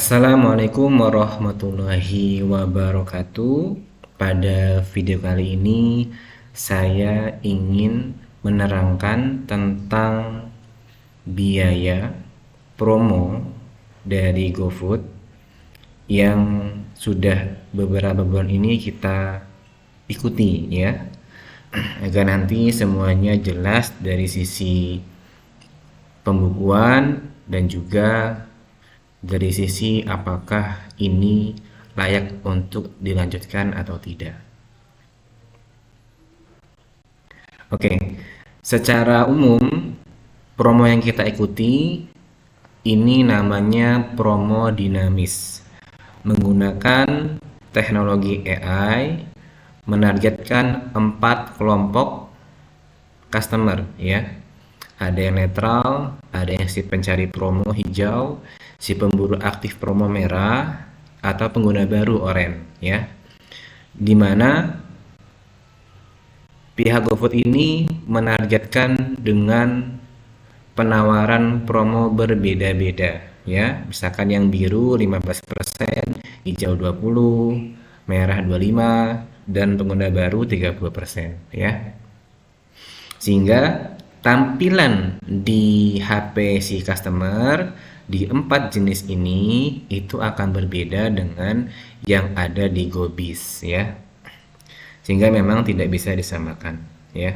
Assalamualaikum warahmatullahi wabarakatuh. Pada video kali ini saya ingin menerangkan tentang biaya promo dari GoFood yang sudah beberapa bulan ini kita ikuti ya, agar nanti semuanya jelas dari sisi pembukuan dan juga dari sisi apakah ini layak untuk dilanjutkan atau tidak. Oke, secara umum promo yang kita ikuti ini namanya promo dinamis, menggunakan teknologi AI, menargetkan 4 kelompok customer ya. Ada yang netral, ada yang si pencari promo hijau, si pemburu aktif promo merah, atau pengguna baru oranye ya. Dimana pihak GoFood ini menargetkan dengan penawaran promo berbeda-beda ya. Misalkan yang biru 15%, hijau 20%, merah 25%, dan pengguna baru 30% ya. Sehingga tampilan di HP si customer di 4 jenis ini itu akan berbeda dengan yang ada di GoBiz ya. Sehingga memang tidak bisa disamakan ya.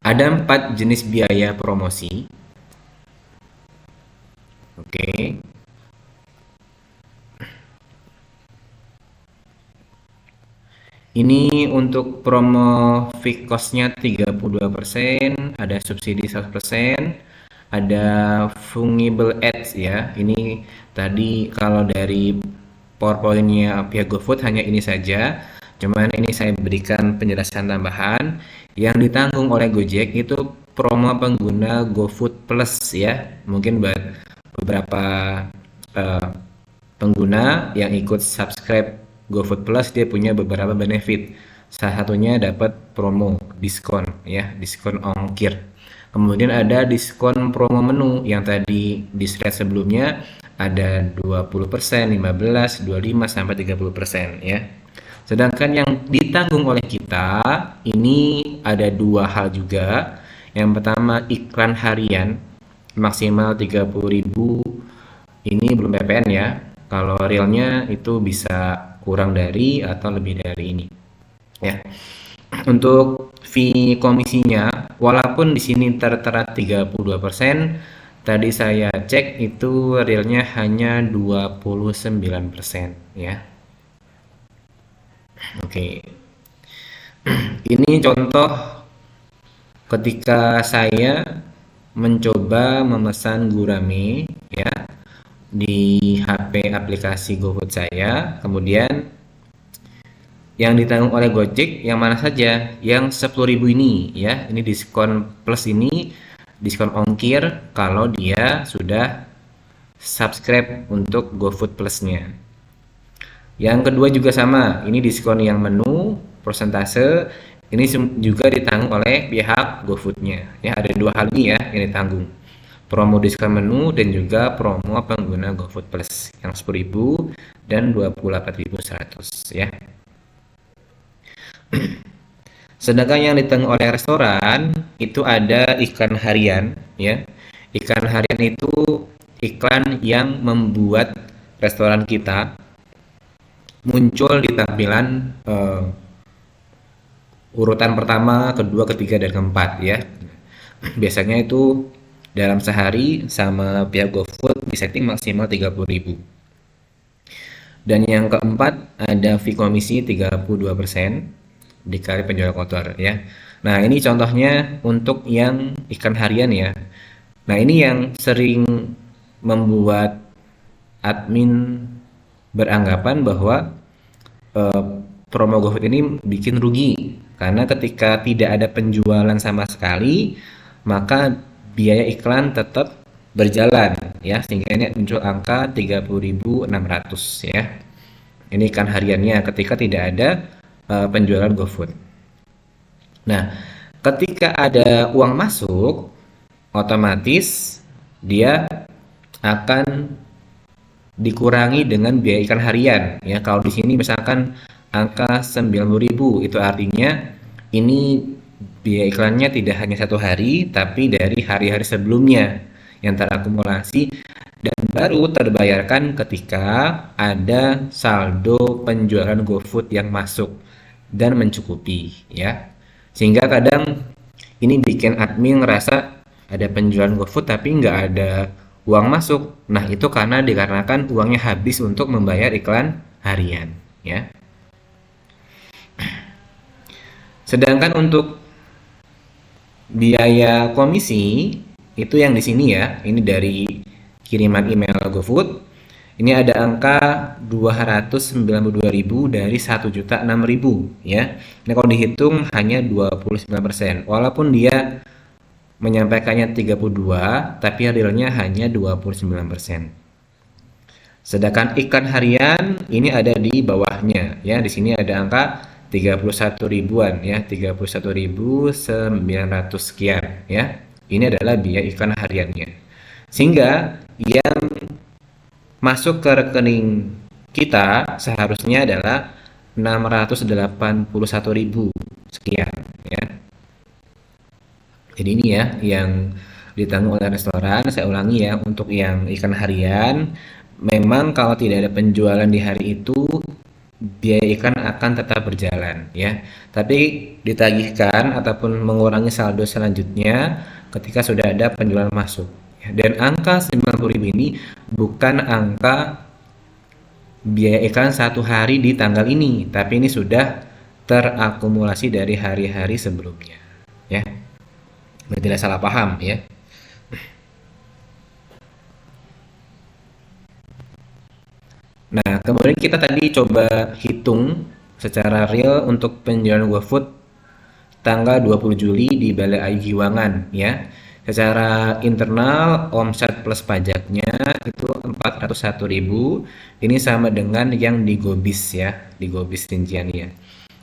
Ada 4 jenis biaya promosi. Oke. Ini untuk promo fixed cost-nya 32%, ada subsidi 100%, ada fungible ads ya. Ini tadi kalau dari PowerPoint-nya pihak GoFood hanya ini saja. Cuman ini saya berikan penjelasan tambahan. Yang ditanggung oleh Gojek itu promo pengguna GoFood Plus ya. Mungkin buat beberapa pengguna yang ikut subscribe GoFood Plus dia punya beberapa benefit. Salah satunya dapat promo diskon ya, diskon ongkir. Kemudian ada diskon promo menu yang tadi di slide sebelumnya ada 20%, 15, 25 sampai 30% ya. Sedangkan yang ditanggung oleh kita ini ada dua hal juga. Yang pertama iklan harian maksimal 30.000. Ini belum PPN ya. Kalau realnya itu bisa kurang dari atau lebih dari ini ya. Untuk fee komisinya walaupun di sini tertera 32%, tadi saya cek itu realnya hanya 29% ya. Oke. Ini contoh ketika saya mencoba memesan gurame ya di HP aplikasi GoFood saya, kemudian yang ditanggung oleh Gojek yang mana saja? Yang 10.000 ini ya, ini diskon plus ini diskon ongkir kalau dia sudah subscribe untuk GoFood Plus-nya. Yang kedua juga sama, ini diskon yang menu persentase ini juga ditanggung oleh pihak GoFood-nya ya. Ada dua hal ini ya yang ditanggung, promo diskon menu dan juga promo pengguna GoFood Plus yang 10.000 dan 28.100 ya. Sedangkan yang ditanggung oleh restoran itu ada iklan harian ya. Iklan harian itu iklan yang membuat restoran kita muncul di tampilan urutan pertama, kedua, ketiga, dan keempat ya. Biasanya itu dalam sehari sama pihak GoFood disetting maksimal 30.000. Dan yang keempat ada fee komisi 32% dikali penjualan kotor ya. Nah, ini contohnya untuk yang iklan harian ya. Nah, ini yang sering membuat admin beranggapan bahwa promo GoFood ini bikin rugi karena ketika tidak ada penjualan sama sekali maka biaya iklan tetap berjalan ya, sehingga ini muncul angka 30.600 ya. Ini iklan hariannya ketika tidak ada penjualan GoFood. Nah, ketika ada uang masuk otomatis dia akan dikurangi dengan biaya iklan harian ya. Kalau di sini misalkan angka 90.000, itu artinya ini biaya iklannya tidak hanya 1 hari tapi dari hari-hari sebelumnya yang terakumulasi dan baru terbayarkan ketika ada saldo penjualan GoFood yang masuk dan mencukupi ya. Sehingga kadang ini bikin admin ngerasa ada penjualan GoFood tapi nggak ada uang masuk. Nah, itu karena dikarenakan uangnya habis untuk membayar iklan harian ya. Sedangkan untuk biaya komisi itu yang di sini ya, ini dari kiriman email GoFood. Ini ada angka 292.000 dari 1.006.000 ya. Ini kalau dihitung hanya 29%. Walaupun dia menyampaikannya 32, tapi realnya hanya 29%. Sedangkan iklan harian ini ada di bawahnya ya. Di sini ada angka 31 ribuan ya, 31.900 sekian ya. Ini adalah biaya iklan hariannya. Sehingga yang masuk ke rekening kita seharusnya adalah 681.000 sekian ya. Jadi ini ya yang ditanggung oleh restoran. Saya ulangi ya, untuk yang iklan harian memang kalau tidak ada penjualan di hari itu biaya iklan akan tetap berjalan ya. Tapi ditagihkan ataupun mengurangi saldo selanjutnya ketika sudah ada penjualan masuk. Dan angka 90.000 ini bukan angka biaya iklan 1 hari di tanggal ini, tapi ini sudah terakumulasi dari hari-hari sebelumnya ya. Biar tidak salah paham ya. Nah, kemudian kita tadi coba hitung secara real untuk penjualan GoFood tanggal 20 Juli di Balai Ayu Giwangan ya. Secara internal omset plus pajaknya itu 401.000. Ini sama dengan yang di Gobis ya, di Gobis rinciannya.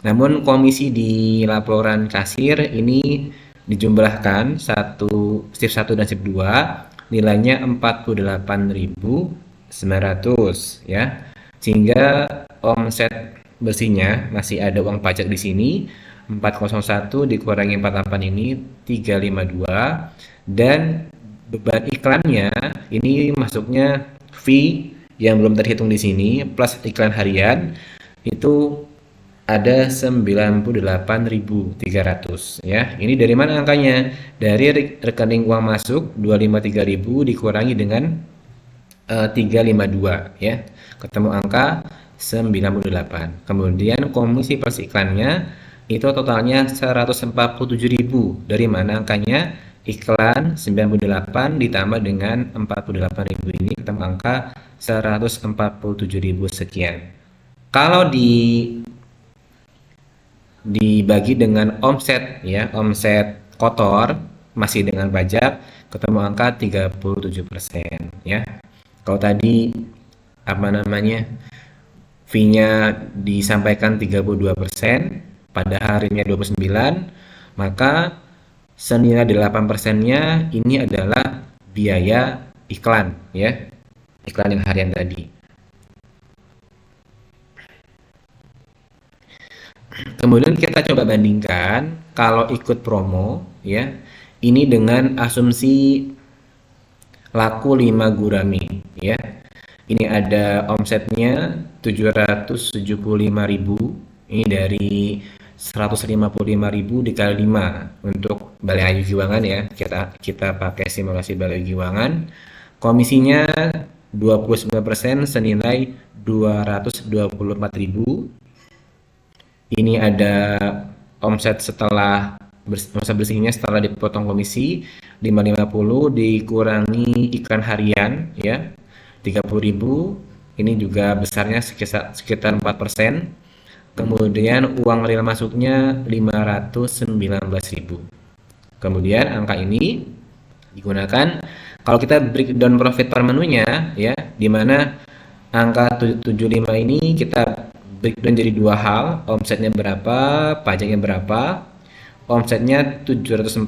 Namun komisi di laporan kasir ini dijumlahkan shift 1 dan shift 2 nilainya 48.900 ya. Sehingga omset bersihnya masih ada uang pajak di sini 401 dikurangi 48 ini 352, dan beban iklannya ini masuknya fee yang belum terhitung di sini plus iklan harian itu ada 98.300 ya. Ini dari mana angkanya? Dari rekening uang masuk 253.000 dikurangi dengan 352 ya. Ketemu angka 98. Kemudian komisi plus iklannya itu totalnya 147.000. Dari mana angkanya? Iklan 98 ditambah dengan 48.000 ini ketemu angka 147.000 sekian. Kalau dibagi dengan omset ya, omset kotor masih dengan pajak ketemu angka 37% ya. Kalau tadi fee-nya disampaikan 32%, pada harinya 29, maka senilai 8%-nya ini adalah biaya iklan ya. Iklan yang harian tadi. Kemudian kita coba bandingkan kalau ikut promo ya. Ini dengan asumsi laku 5 gurami ya. Ini ada omsetnya 775.000. Ini dari 155.000 dikali 5 untuk Balai Ayu Giwangan ya. Kita pakai simulasi Balai Ayu Giwangan. Komisinya 29% senilai 224.000. Ini ada omset bersihnya setelah dipotong komisi 550 dikurangi iklan harian ya 30.000. Ini juga besarnya sekitar 4%. Kemudian uang real masuknya 519.000. Kemudian angka ini digunakan kalau kita breakdown profit per menunya ya, di mana angka 75 ini kita breakdown jadi dua hal, omsetnya berapa, pajaknya berapa. Omsetnya 704.000,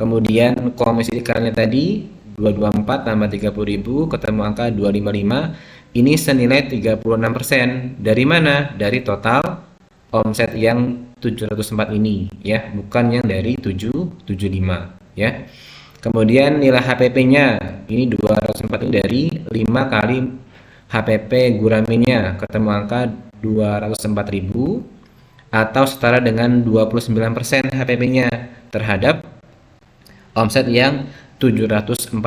Kemudian komisi iklannya tadi 224 tambah 30.000 ketemu angka 255. Ini senilai 36%. Dari mana? Dari total omset yang 704 ini ya, bukan yang dari 775 ya. Kemudian nilai HPP-nya ini 204 ini dari 5 kali HPP Guraminnya ketemu angka 204.000 atau setara dengan 29% HPP-nya terhadap omset yang 704.000.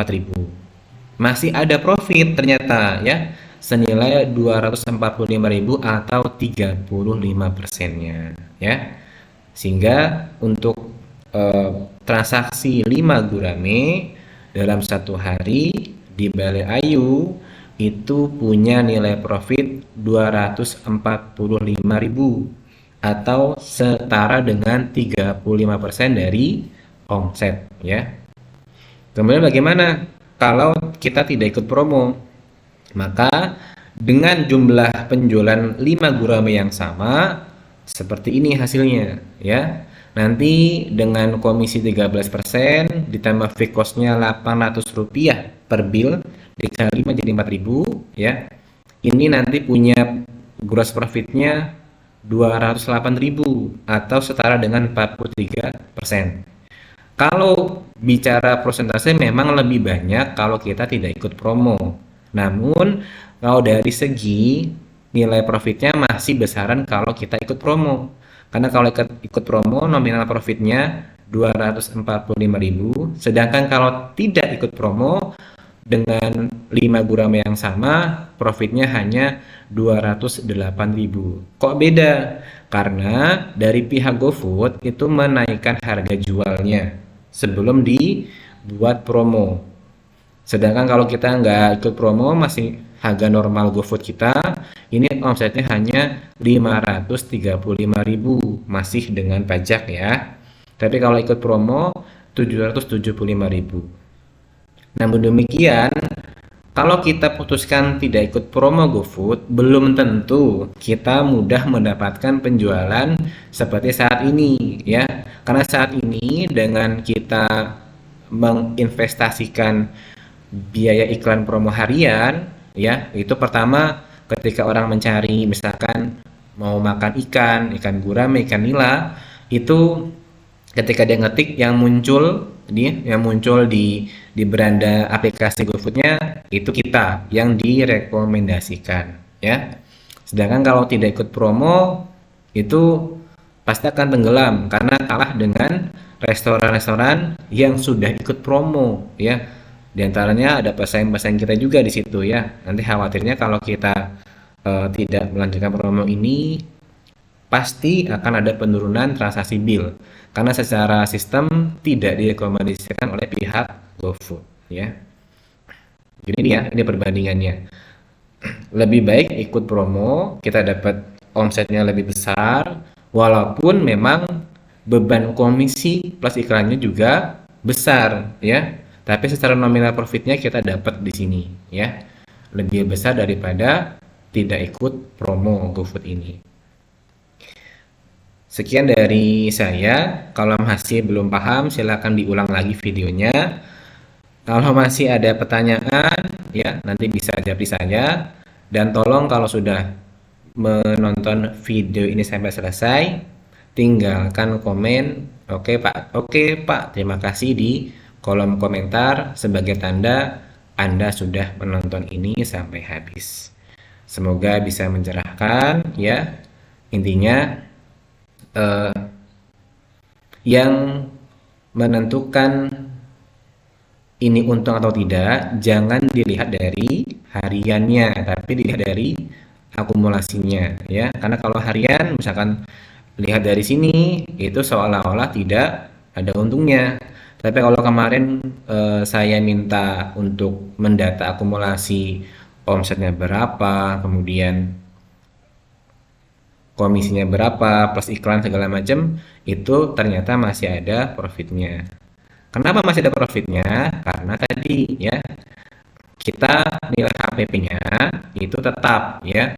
Masih ada profit ternyata ya, senilai 245.000 atau 35%-nya ya. Sehingga untuk transaksi 5 gurame dalam satu hari di Balai Ayu itu punya nilai profit 245.000 atau setara dengan 35% dari omset ya. Kemudian bagaimana kalau kita tidak ikut promo? Maka dengan jumlah penjualan 5 gurame yang sama seperti ini hasilnya ya. Nanti dengan komisi 13% ditambah fixed cost-nya Rp800 per bill dikali 5 jadi 4.000 ya. Ini nanti punya gross profit-nya 208.000 atau setara dengan 43%. Kalau bicara persentase memang lebih banyak kalau kita tidak ikut promo. Namun kalau dari segi nilai profitnya masih besaran kalau kita ikut promo. Karena kalau ikut promo nominal profitnya 245.000, sedangkan kalau tidak ikut promo dengan 5 gurame yang sama profitnya hanya 208.000. Kok beda? Karena dari pihak GoFood itu menaikkan harga jualnya sebelum dibuat promo. Sedangkan kalau kita nggak ikut promo masih harga normal GoFood kita, ini omsetnya hanya 535.000 masih dengan pajak ya. Tapi kalau ikut promo 775.000. Namun demikian, kalau kita putuskan tidak ikut promo GoFood, belum tentu kita mudah mendapatkan penjualan seperti saat ini ya. Karena saat ini dengan kita menginvestasikan biaya iklan promo harian ya, itu pertama ketika orang mencari misalkan mau makan ikan gurame, ikan nila, itu ketika dia ngetik yang muncul di beranda aplikasi GoFood-nya itu kita yang direkomendasikan ya. Sedangkan kalau tidak ikut promo itu pasti akan tenggelam karena kalah dengan restoran-restoran yang sudah ikut promo ya. Di antaranya ada pesaing-pesaing kita juga di situ ya. Nanti khawatirnya kalau kita tidak melanjutkan promo ini pasti akan ada penurunan transaksi bill karena secara sistem tidak direkomendasikan oleh pihak GoFood ya. Jadi ini perbandingannya. Lebih baik ikut promo, kita dapat omsetnya lebih besar walaupun memang beban komisi plus iklannya juga besar ya. Tapi secara nominal profitnya kita dapat di sini ya. Lebih besar daripada tidak ikut promo GoFood ini. Sekian dari saya. Kalau masih belum paham silakan diulang lagi videonya. Kalau masih ada pertanyaan ya nanti bisa japri saya. Dan tolong kalau sudah menonton video ini sampai selesai tinggalkan komen oke Pak terima kasih di kolom komentar sebagai tanda Anda sudah menonton ini sampai habis. Semoga bisa mencerahkan ya. Intinya yang menentukan ini untung atau tidak jangan dilihat dari hariannya tapi dilihat dari akumulasinya ya. Karena kalau harian misalkan lihat dari sini itu seolah-olah tidak ada untungnya. Tapi kalau kemarin saya minta untuk mendata akumulasi omsetnya berapa, kemudian komisinya berapa, plus iklan segala macam, itu ternyata masih ada profitnya. Kenapa masih ada profitnya? Karena tadi ya kita nilai HPP-nya itu tetap ya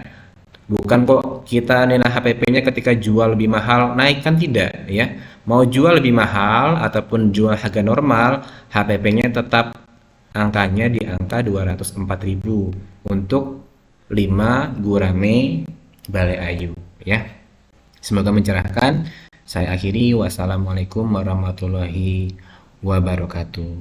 Bukan kok kita nilai HPP-nya ketika jual lebih mahal naik, kan tidak ya. Mau jual lebih mahal ataupun jual harga normal, HPP-nya tetap angkanya di angka 204.000 untuk 5 gurame Bale Ayu ya. Semoga mencerahkan. Saya akhiri, wassalamualaikum warahmatullahi wabarakatuh.